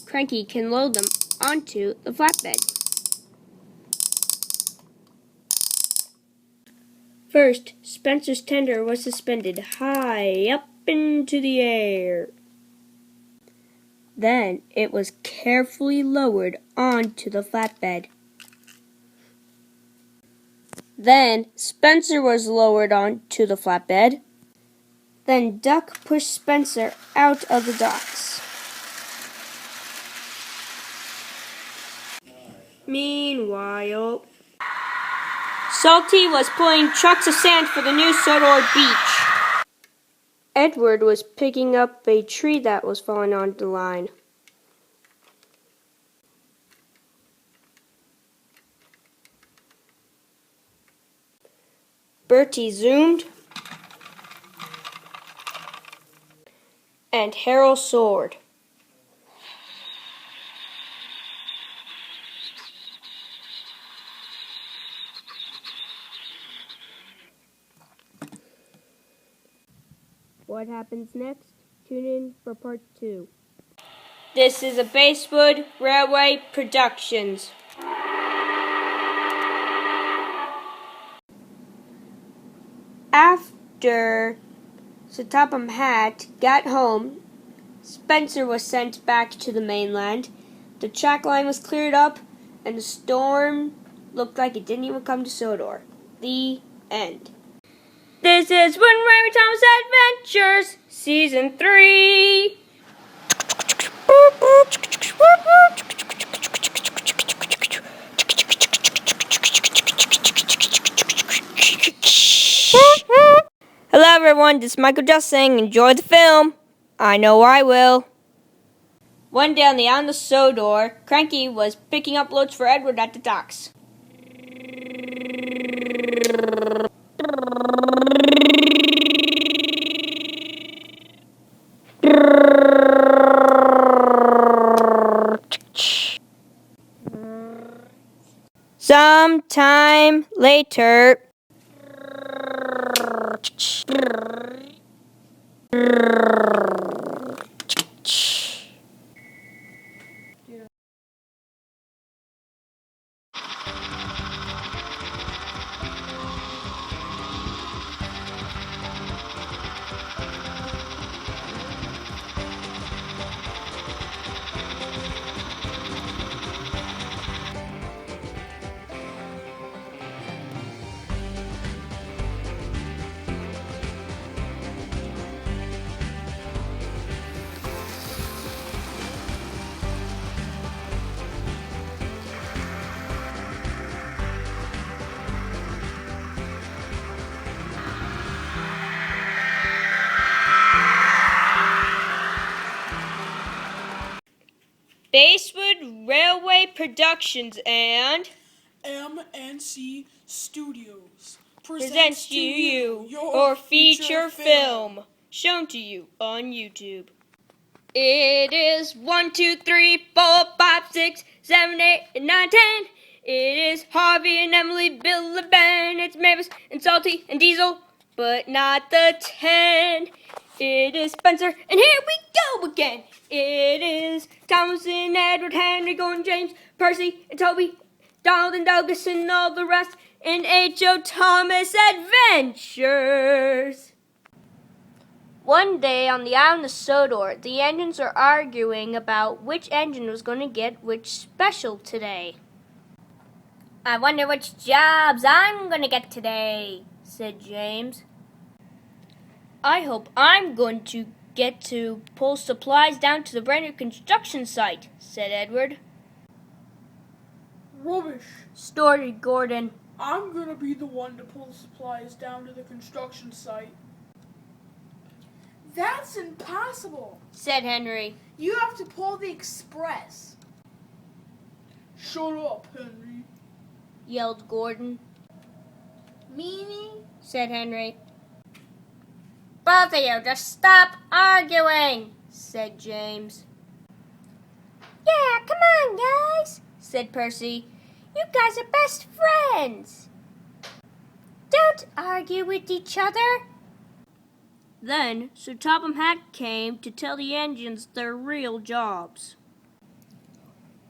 Cranky can load them onto the flatbed. First, Spencer's tender was suspended high up into the air. Then it was carefully lowered onto the flatbed. Then Spencer was lowered onto the flatbed. Then Duck pushed Spencer out of the docks. Meanwhile, Salty was pulling trucks of sand for the new Sodor beach. Edward was picking up a tree that was falling onto the line. Bertie zoomed, and Harold soared. What happens next? Tune in for part 2. This is a Basewood Railway Productions. After Sir Topham Hatt got home, Spencer was sent back to the mainland. The track line was cleared up, and the storm looked like it didn't even come to Sodor. The end. This is HOthomasadventures Adventures Season 3. Hello everyone, this is Michael just saying enjoy the film. I know I will. One day on the island of Sodor, Cranky was picking up loads for Edward at the docks. Sometime later, Basewood Railway Productions and MNC Studios presents to you your feature film shown to you on YouTube. It is 1, 2, 3, 4, 5, 6, 7, 8, and 9, 10. It is Harvey and Emily, Bill and Ben. It's Mavis and Salty and Diesel, but not the 10. It is Spencer, and here we go again. It is Thomas and Edward, Henry, Gordon, James, Percy and Toby, Donald and Douglas, and all the rest in HOthomasadventures Adventures. One day on the island of Sodor, the engines were arguing about which engine was going to get which special today. I wonder which jobs I'm going to get today, said James. I hope I'm going to get to pull supplies down to the brand new construction site, said Edward. Rubbish. Snorted Gordon. I'm gonna be the one to pull supplies down to the construction site. That's impossible, said Henry. You have to pull the express. Shut up, Henry. yelled Gordon. Meaning? Said Henry. Both of you, just stop arguing, said James. Yeah, come on, guys, Said Percy. You guys are best friends. don't argue with each other. Then Sir Topham Hatt came to tell the engines their real jobs.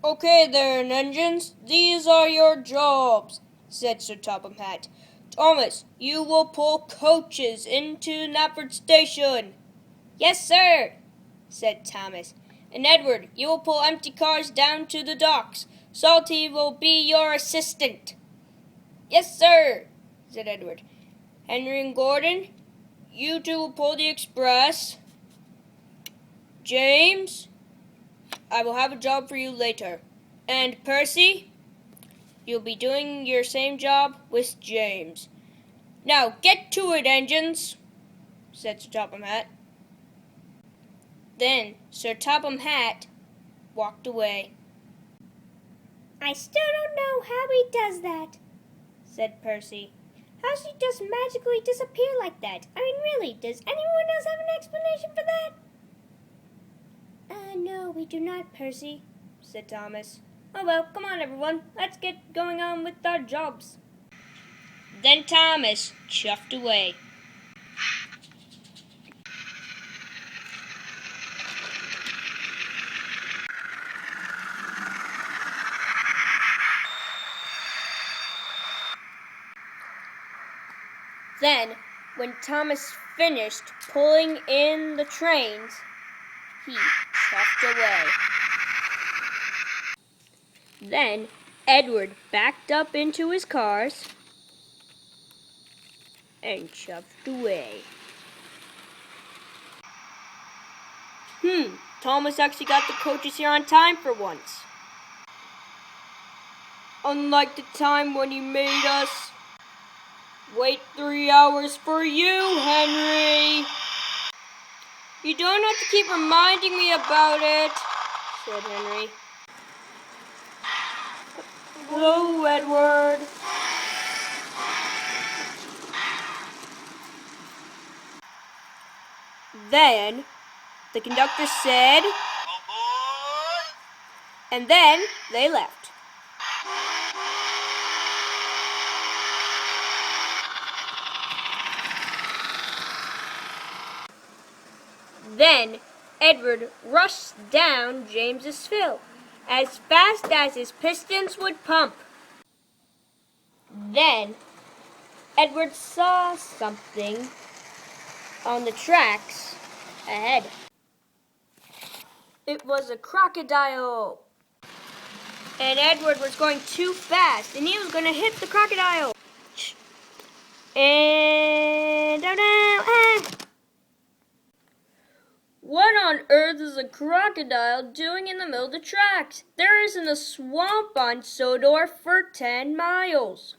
Okay then, engines, these are your jobs, said Sir Topham Hatt. Thomas, you will pull coaches into Knapford Station. Yes, sir, said Thomas. And Edward, you will pull empty cars down to the docks. Salty will be your assistant. Yes, sir, said Edward. Henry and Gordon, you two will pull the express. James, I will have a job for you later. And Percy, you'll be doing your same job with James. Now get to it, engines, said Sir Topham Hatt. Then Sir Topham Hatt walked away. I still don't know how he does that, Said Percy. how she just magically disappear like that. I mean, really, does anyone else have an explanation for that? No, we do not, Percy, Said Thomas. Oh well, come on everyone, let's get going on with our jobs. Then Thomas chuffed away. Then, when Thomas finished pulling in the trains, he chuffed away. Then Edward backed up into his cars and chuffed away. Thomas actually got the coaches here on time for once. Unlike the time when he made us wait 3 hours for you, Henry. You don't have to keep reminding me about it, said Henry. Hello, Edward. Then the conductor said, and then they left. Then Edward rushed down James's fill as fast as his pistons would pump. Then Edward saw something on the tracks ahead. It was a crocodile. And Edward was going too fast, and he was going to hit the crocodile. And oh no! Ah! What on earth is a crocodile doing in the middle of the tracks? There isn't a swamp on Sodor for 10 miles.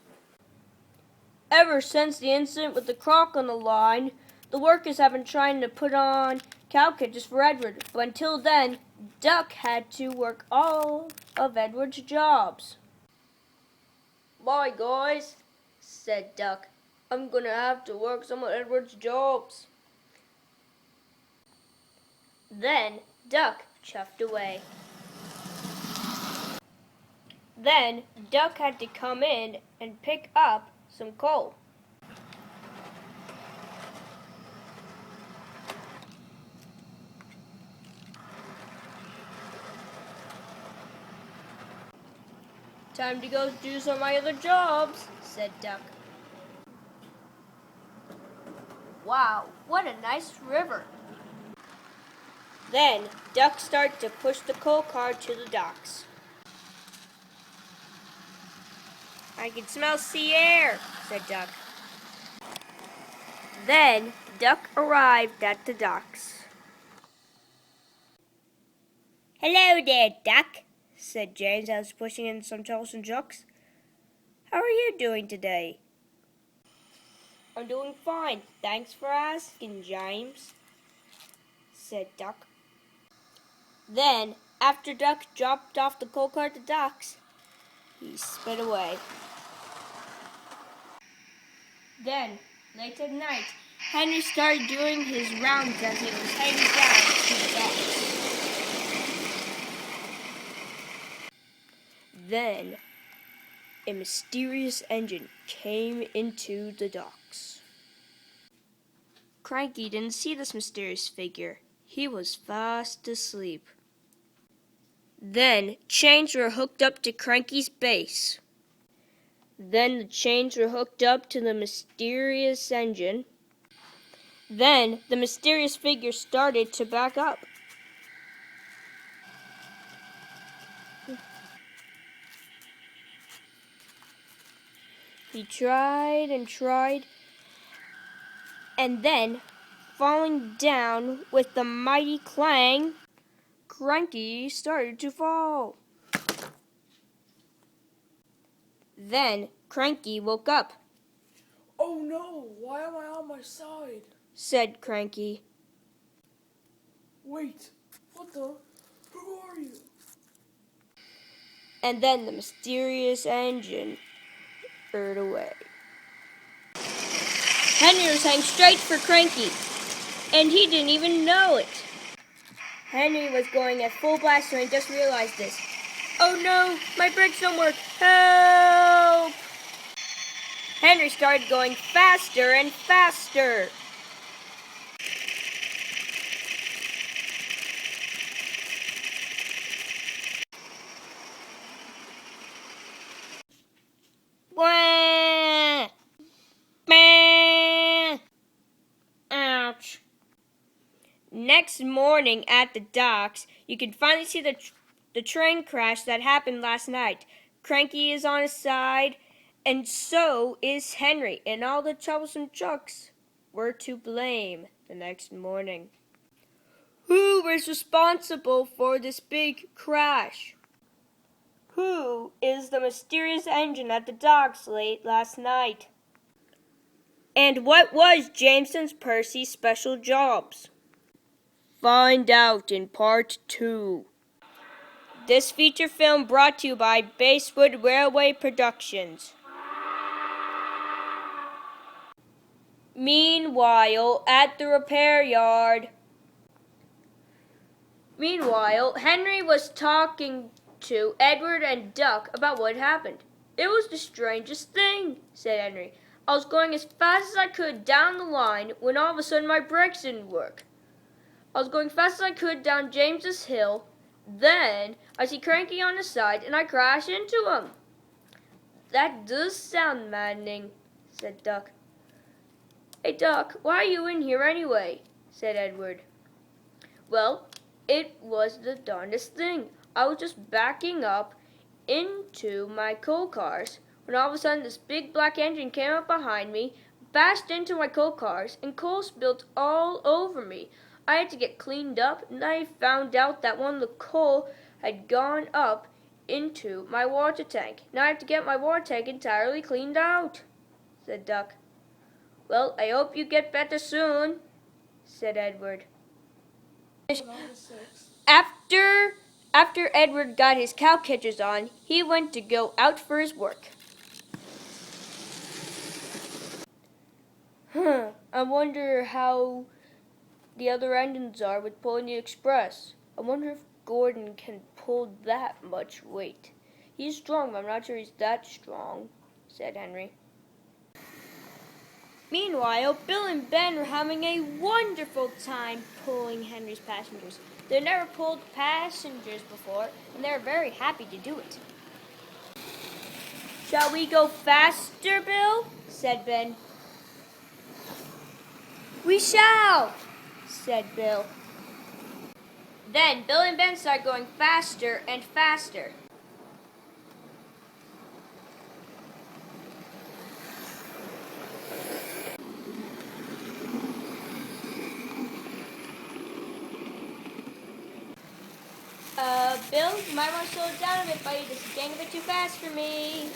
Ever since the incident with the croc on the line, the workers have been trying to put on cow cages for Edward, but until then, Duck had to work all of Edward's jobs. Bye, guys, said Duck. I'm gonna have to work some of Edward's jobs. Then Duck chuffed away. Then Duck had to come in and pick up some coal. Time to go do some of my other jobs, said Duck. Wow, what a nice river. Then Duck started to push the coal car to the docks. I can smell sea air, said Duck. Then Duck arrived at the docks. Hello there, Duck, said James as I was pushing in some tools and trucks. How are you doing today? I'm doing fine, thanks for asking, James, said Duck. Then, after Duck dropped off the coal car at the docks, He sped away. Then, late at night, Henry started doing his rounds as he was heading down to the docks. Then, a mysterious engine came into the docks. Cranky didn't see this mysterious figure. He was fast asleep. Then, chains were hooked up to Cranky's base. Then the chains were hooked up to the mysterious engine. Then the mysterious figure started to back up. He tried and tried, and then, falling down with the mighty clang, Cranky started to fall. Then Cranky woke up. Oh no, why am I on my side? Said Cranky. Wait, who are you? And then the mysterious engine spurred away. Henry was heading straight for Cranky, and he didn't even know it. Henry was going at full blast when he just realized this. Oh no, my brakes don't work. Help! Henry started going faster and faster. Wah! Bah! Ouch. Next morning at the docks, you can finally see the train crash that happened last night. Cranky is on his side, and so is Henry, and all the troublesome trucks were to blame the next morning. Who was responsible for this big crash? Who is the mysterious engine at the docks late last night? And what was Jameson's Percy's special jobs? Find out in part 2. This feature film brought to you by Basewood Railway Productions. Meanwhile, at the repair yard. Meanwhile, Henry was talking to Edward and Duck about what happened. It was the strangest thing, said Henry. I was going as fast as I could down the line when all of a sudden my brakes didn't work. I was going fast as I could down James's Hill. Then I see Cranky on the side and I crash into him. That does sound maddening, said Duck. Hey Duck, why are you in here anyway? Said Edward. Well, it was the darndest thing. I was just backing up into my coal cars when all of a sudden this big black engine came up behind me, bashed into my coal cars, and coal spilled all over me. I had to get cleaned up, and I found out that one of the coal had gone up into my water tank. Now I have to get my water tank entirely cleaned out, said Duck. Well, I hope you get better soon, said Edward. After Edward got his cow catchers on, he went to go out for his work. I wonder how the other engines are with pulling the express. I wonder if Gordon can pull that much weight. He's strong, but I'm not sure he's that strong, said Henry. Meanwhile, Bill and Ben were having a wonderful time pulling Henry's passengers. They never pulled passengers before, and they were very happy to do it. Shall we go faster, Bill? Said Ben. We shall, said Bill. Then Bill and Ben started going faster and faster. Bill, you might want to slow it down a bit, buddy. This is getting a bit too fast for me.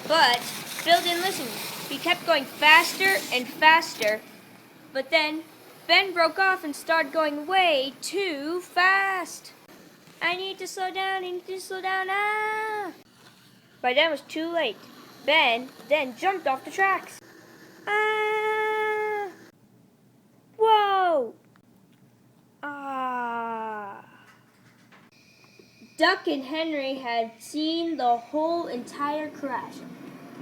But Bill didn't listen. He kept going faster and faster. But then Ben broke off and started going way too fast. I need to slow down. Ah! By then it was too late. Ben then jumped off the tracks. Ah! Whoa! Ah! Duck and Henry had seen the whole entire crash,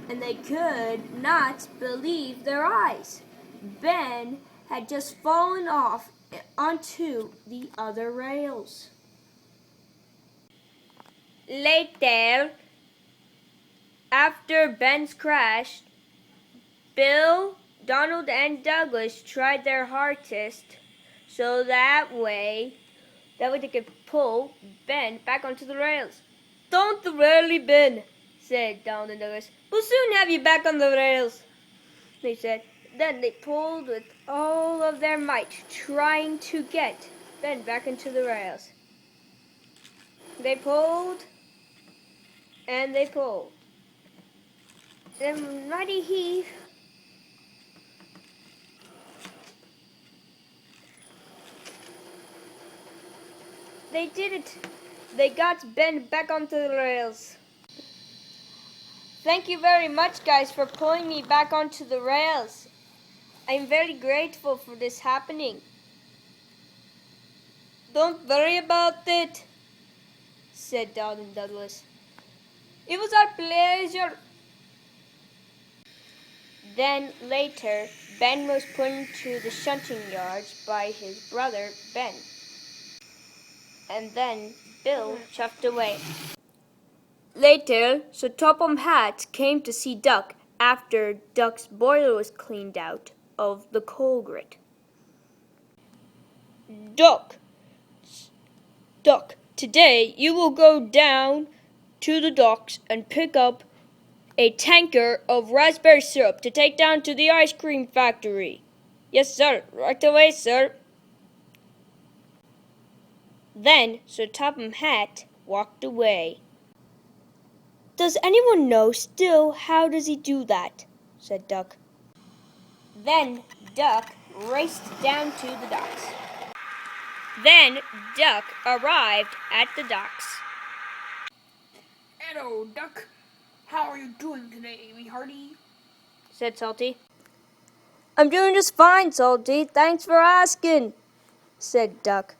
and they could not believe their eyes. Ben had just fallen off onto the other rails. Later, after Ben's crash, Bill, Donald, and Douglas tried their hardest so that way they could pull Ben back onto the rails. "Don't worry, Ben," said Donald and Douglas. "We'll soon have you back on the rails," they said. Then they pulled with all of their might, trying to get Ben back into the rails. They pulled, and they pulled. Then mighty heave. They did it. They got Ben back onto the rails. Thank you very much, guys, for pulling me back onto the rails. I'm very grateful for this happening. "Don't worry about it," said Donald and Douglas. "It was our pleasure." Then later, Ben was put into the shunting yards by his brother Ben. And then Bill chuffed away. Later, Sir Topham Hatt came to see Duck after Duck's boiler was cleaned out of the coal grit. Duck, today you will go down to the docks and pick up a tanker of raspberry syrup to take down to the ice cream factory." "Yes, sir. Right away, sir." Then Sir Topham Hatt walked away. "Does anyone know still how does he do that?" said Duck. Then Duck raced down to the docks. Then Duck arrived at the docks. Hello, Duck. How are you doing today, me hearty? Said Salty. "I'm doing just fine, Salty. Thanks for asking," said Duck.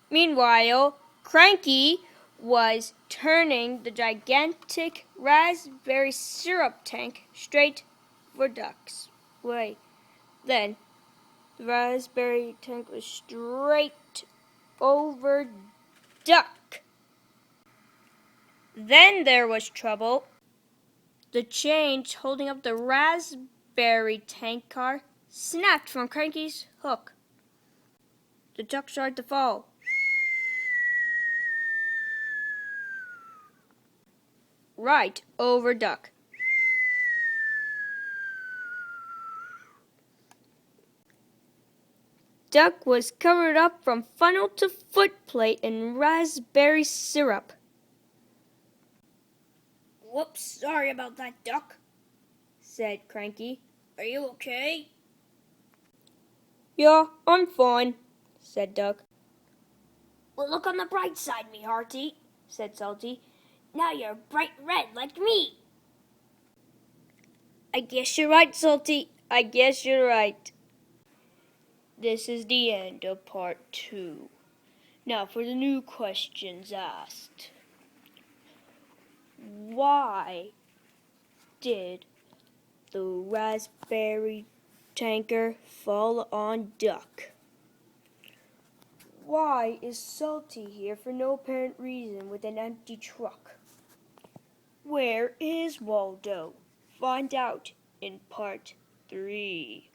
Meanwhile, Cranky was turning the gigantic raspberry syrup tank straight for Duck's way. Then the raspberry tank was straight over Duck. Then there was trouble. The chain holding up the raspberry tank car snapped from Cranky's hook. The duck started to fall. Right over Duck. Duck was covered up from funnel to footplate in raspberry syrup. Whoops, sorry about that, Duck, said Cranky. "Are you okay?" "Yeah, I'm fine," said Duck. "Well, look on the bright side, me hearty," said Salty. "Now you're bright red like me." "I guess you're right, Salty. I guess you're right." This is the end of part 2. Now for the new questions asked. Why did the raspberry tanker fall on Duck? Why is Salty here for no apparent reason with an empty truck? Where is Waldo? Find out in part 3.